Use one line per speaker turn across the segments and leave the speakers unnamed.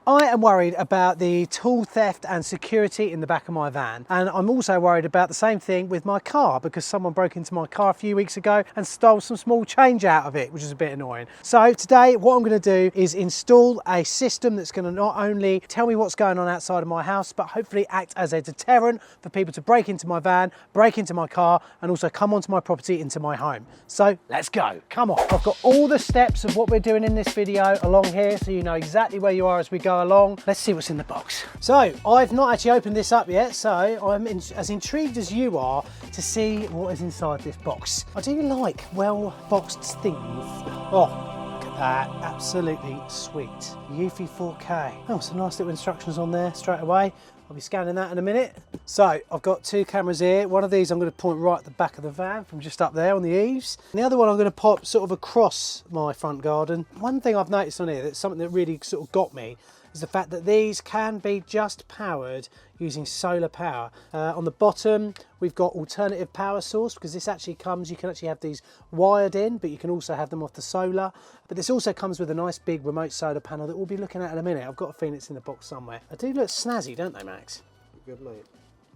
I am worried about the tool theft and security in the back of my van, and I'm also worried about the same thing with my car because someone broke into my car a few weeks ago and stole some small change out of it, which is a bit annoying. So today what I'm going to do is install a system that's going to not only tell me what's going on outside of my house, but hopefully act as a deterrent for people to break into my van, break into my car, and also come onto my property, into my home. So let's go, come on. I've got all the steps of what we're doing in this video along here, so you know exactly where you are as we go along. Let's see what's in the box. So I've not actually opened this up yet, so I'm as intrigued as you are to see what is inside this box. I do like well boxed things. Oh, look at that, absolutely sweet. Eufy 4K. Oh, some nice little instructions on there straight away. I'll be scanning that in a minute. So I've got two cameras here. One of these I'm going to point right at the back of the van from just up there on the eaves. And the other one I'm going to pop sort of across my front garden. One thing I've noticed on here that's something that really sort of got me is the fact that these can be just powered using solar power. On the bottom we've got alternative power source, because this actually comes, you can actually have these wired in, but you can also have them off the solar. But this also comes with a nice big remote solar panel that we'll be looking at in a minute. I've got a feeling it's in the box somewhere. They do look snazzy, don't they, Max?
Good mate.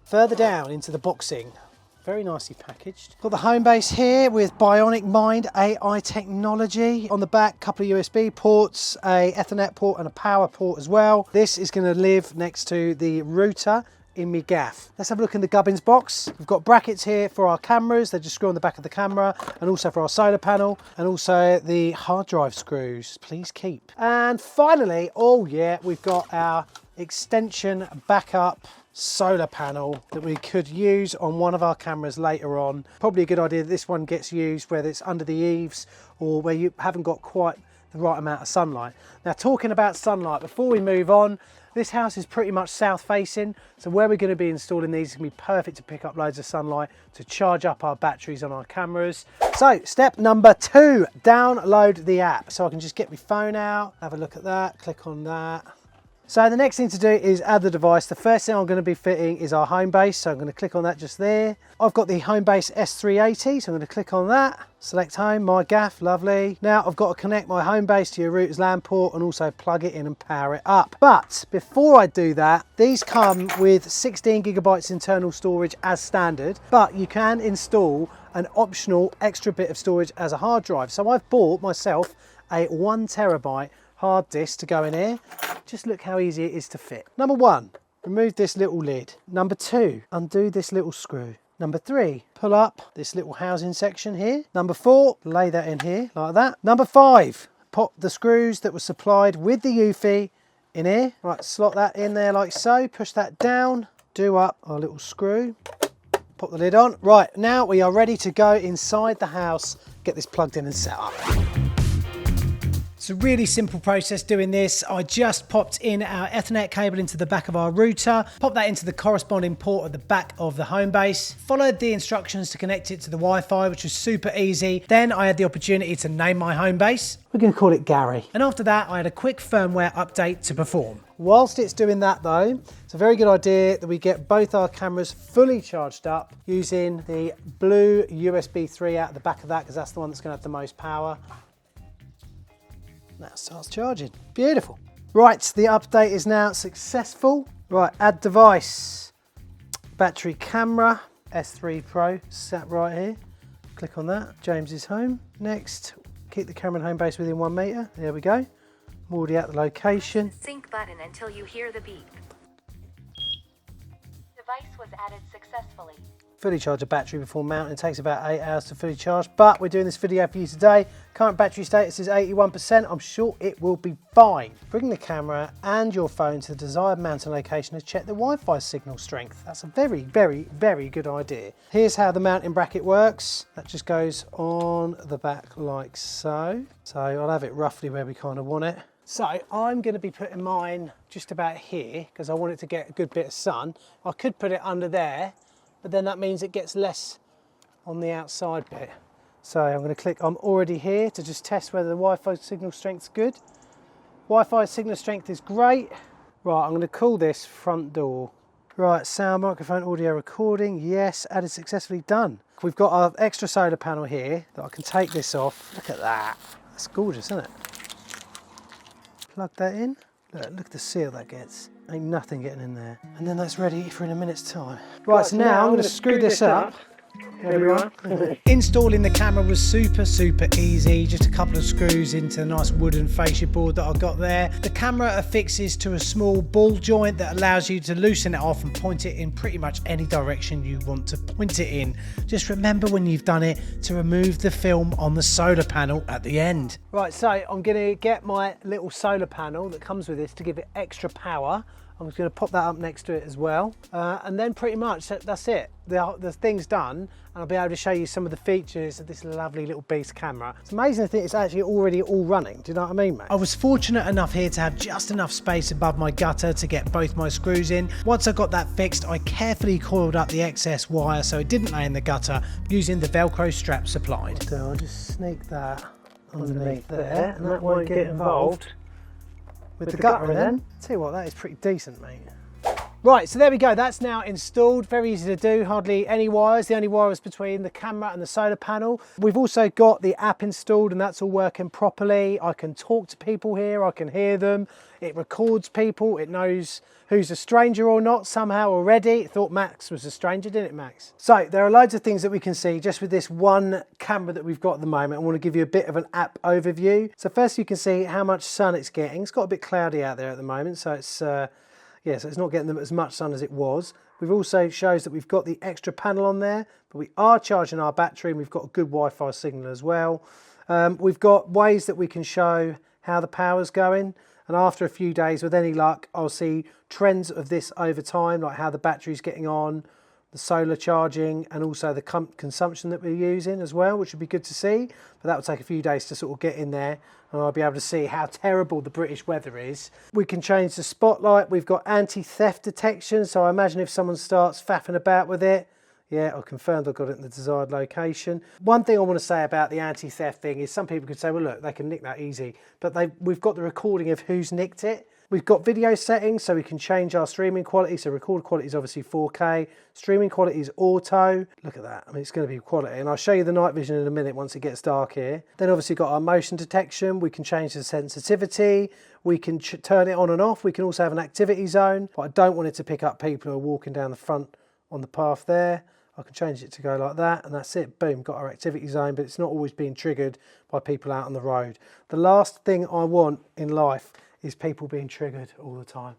Further down into the boxing, very nicely packaged. Got the home base here with Bionic Mind AI technology. On the back, couple of USB ports, a Ethernet port and a power port as well. This is going to live next to the router in my gaff. Let's have a look in the gubbins box. We've got brackets here for our cameras. They just screw on the back of the camera, and also for our solar panel, and also the hard drive screws. Please keep. And finally, oh yeah, we've got our extension backup solar panel that we could use on one of our cameras later on. Probably a good idea that this one gets used whether it's under the eaves or where you haven't got quite the right amount of sunlight. Now, talking about sunlight, before we move on, this house is pretty much south facing, so where we're going to be installing these is going to be perfect to pick up loads of sunlight to charge up our batteries on our cameras. So step number 2, download the app. So I can just get my phone out, have a look at that, click on that. So the next thing to do is add the device. The first thing I'm going to be fitting is our home base, so I'm going to click on that just there. I've got the home base S380, so I'm going to click on that, select home, my gaff, lovely. Now I've got to connect my home base to your router's LAN port and also plug it in and power it up. But before I do that, these come with 16 gigabytes internal storage as standard, but you can install an optional extra bit of storage as a hard drive. So I've bought myself a 1 terabyte hard disk to go in here. Just look how easy it is to fit. Number 1, remove this little lid. Number 2, undo this little screw. Number 3, pull up this little housing section here. Number 4, lay that in here like that. Number 5, pop the screws that were supplied with the eufy in here. Right, slot that in there like so, push that down, do up our little screw, pop the lid on. Right, now we are ready to go inside the house, get this plugged in and set up. It's a really simple process doing this. I just popped in our Ethernet cable into the back of our router, popped that into the corresponding port at the back of the home base, followed the instructions to connect it to the Wi-Fi, which was super easy. Then I had the opportunity to name my home base. We're going to call it Gary. And after that, I had a quick firmware update to perform. Whilst it's doing that though, it's a very good idea that we get both our cameras fully charged up using the blue USB 3 out the back of that, because that's the one that's going to have the most power. That starts charging. Beautiful. Right, the update is now successful. Right, add device. Battery camera, S3 Pro, sat right here. Click on that. James is home. Next, keep the camera and home base within 1 meter. There we go. I'm already at the location.
Sync button until you hear the beep. Device was added successfully.
Fully charge a battery before mounting. It takes about 8 hours to fully charge, but we're doing this video for you today. Current battery status is 81%. I'm sure it will be fine. Bring the camera and your phone to the desired mounting location to check the Wi-Fi signal strength. That's a very, very, very good idea. Here's how the mounting bracket works. That just goes on the back like so. So I'll have it roughly where we kind of want it. So I'm going to be putting mine just about here because I want it to get a good bit of sun. I could put it under there, but then that means it gets less on the outside bit. So I'm going to click I'm already here to just test whether the Wi-Fi signal strength's good. Wi-Fi signal strength is great. Right, I'm going to call this front door. Right, sound, microphone, audio recording, yes, added successfully, done. We've got our extra solar panel here that I can take this off. Look at that, that's gorgeous, isn't it? Plug that in, Look at the seal that gets. Ain't nothing getting in there. And then that's ready for in a minute's time. Right, so now I'm going to screw this up. Everyone. Installing the camera was super easy. Just a couple of screws into the nice wooden fascia board that I've got there. The camera affixes to a small ball joint that allows you to loosen it off and point it in pretty much any direction you want to point it in. Just remember when you've done it to remove the film on the solar panel at the end. Right, so I'm going to get my little solar panel that comes with this to give it extra power. I'm just going to pop that up next to it as well, and then pretty much that's it. The thing's done, and I'll be able to show you some of the features of this lovely little beast camera. It's amazing to think it's actually already all running. Do you know what I mean, mate? I was fortunate enough here to have just enough space above my gutter to get both my screws in. Once I got that fixed, I carefully coiled up the excess wire so it didn't lay in the gutter using the Velcro strap supplied. So I'll just sneak that underneath there, and that won't get involved with the gutter then. Tell you what, that is pretty decent, mate. Right, so there we go, that's now installed. Very easy to do, hardly any wires. The only wire is between the camera and the solar panel. We've also got the app installed and that's all working properly. I can talk to people here, I can hear them. It records people, it knows who's a stranger or not somehow already. It thought Max was a stranger, didn't it, Max? So there are loads of things that we can see just with this one camera that we've got at the moment. I want to give you a bit of an app overview. So first you can see how much sun it's getting. It's got a bit cloudy out there at the moment, so it's yeah, so it's not getting them as much sun as it was. We've also shows that we've got the extra panel on there, but we are charging our battery and we've got a good Wi-Fi signal as well. We've got ways that we can show how the power's going, and after a few days, with any luck, I'll see trends of this over time, like how the battery's getting on, the solar charging, and also the consumption that we're using as well, which would be good to see. But that will take a few days to sort of get in there, and I'll be able to see how terrible the British weather is. We can change the spotlight. We've got anti-theft detection, so I imagine if someone starts faffing about with it, yeah, I confirmed I've got it in the desired location. One thing I want to say about the anti-theft thing is some people could say, well, look, they can nick that easy, but we've got the recording of who's nicked it. We've got video settings, so we can change our streaming quality. So record quality is obviously 4K. Streaming quality is auto. Look at that. I mean, it's going to be quality. And I'll show you the night vision in a minute once it gets dark here. Then obviously got our motion detection. We can change the sensitivity. We can turn it on and off. We can also have an activity zone, but I don't want it to pick up people who are walking down the front on the path there. I can change it to go like that, and that's it. Boom, got our activity zone, but it's not always being triggered by people out on the road. The last thing I want in life is people being triggered all the time.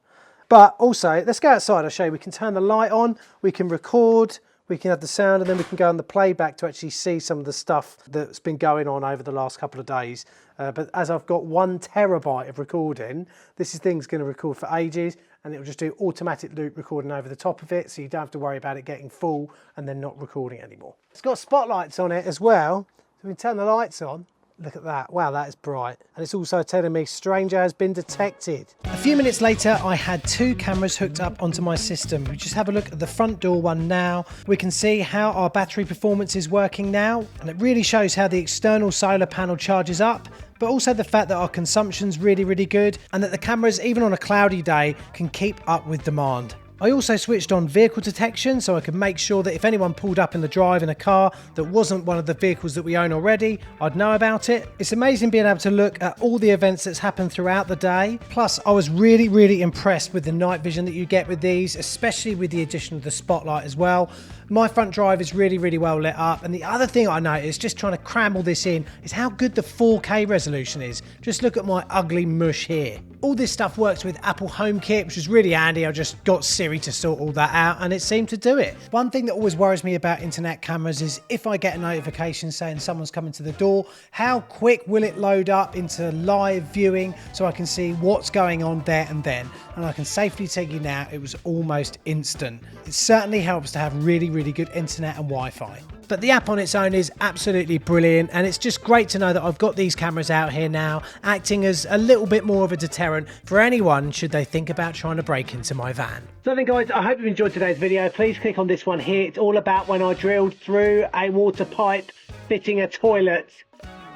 But also, let's go outside, I'll show you. We can turn the light on, we can record, we can have the sound, and then we can go on the playback to actually see some of the stuff that's been going on over the last couple of days. But as I've got 1 terabyte of recording, this thing's going to record for ages, and it'll just do automatic loop recording over the top of it, so you don't have to worry about it getting full and then not recording anymore. It's got spotlights on it as well, so we can turn the lights on. Look at that, wow, that is bright. And it's also telling me stranger has been detected. A few minutes later, I had 2 cameras hooked up onto my system. We just have a look at the front door one now. We can see how our battery performance is working now, and it really shows how the external solar panel charges up, but also the fact that our consumption's really good, and that the cameras, even on a cloudy day, can keep up with demand. I also switched on vehicle detection so I could make sure that if anyone pulled up in the drive in a car that wasn't one of the vehicles that we own already, I'd know about it. It's amazing being able to look at all the events that's happened throughout the day. Plus, I was really impressed with the night vision that you get with these, especially with the addition of the spotlight as well. My front drive is really well lit up, and the other thing I noticed, just trying to cram all this in, is how good the 4K resolution is. Just look at my ugly mush here. All this stuff works with Apple HomeKit, which is really handy. I just got Siri to sort all that out, and it seemed to do it. One thing that always worries me about internet cameras is if I get a notification saying someone's coming to the door, how quick will it load up into live viewing so I can see what's going on there and then. And I can safely tell you now, it was almost instant. It certainly helps to have really good internet and Wi-Fi. But the app on its own is absolutely brilliant, and it's just great to know that I've got these cameras out here now, acting as a little bit more of a deterrent for anyone should they think about trying to break into my van. So then guys, I hope you've enjoyed today's video. Please click on this one here. It's all about when I drilled through a water pipe fitting a toilet,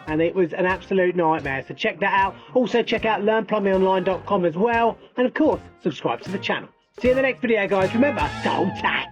and it was an absolute nightmare. So check that out. Also check out learnplumbingonline.com as well, and of course subscribe to the channel. See you in the next video guys. Remember, hold tight.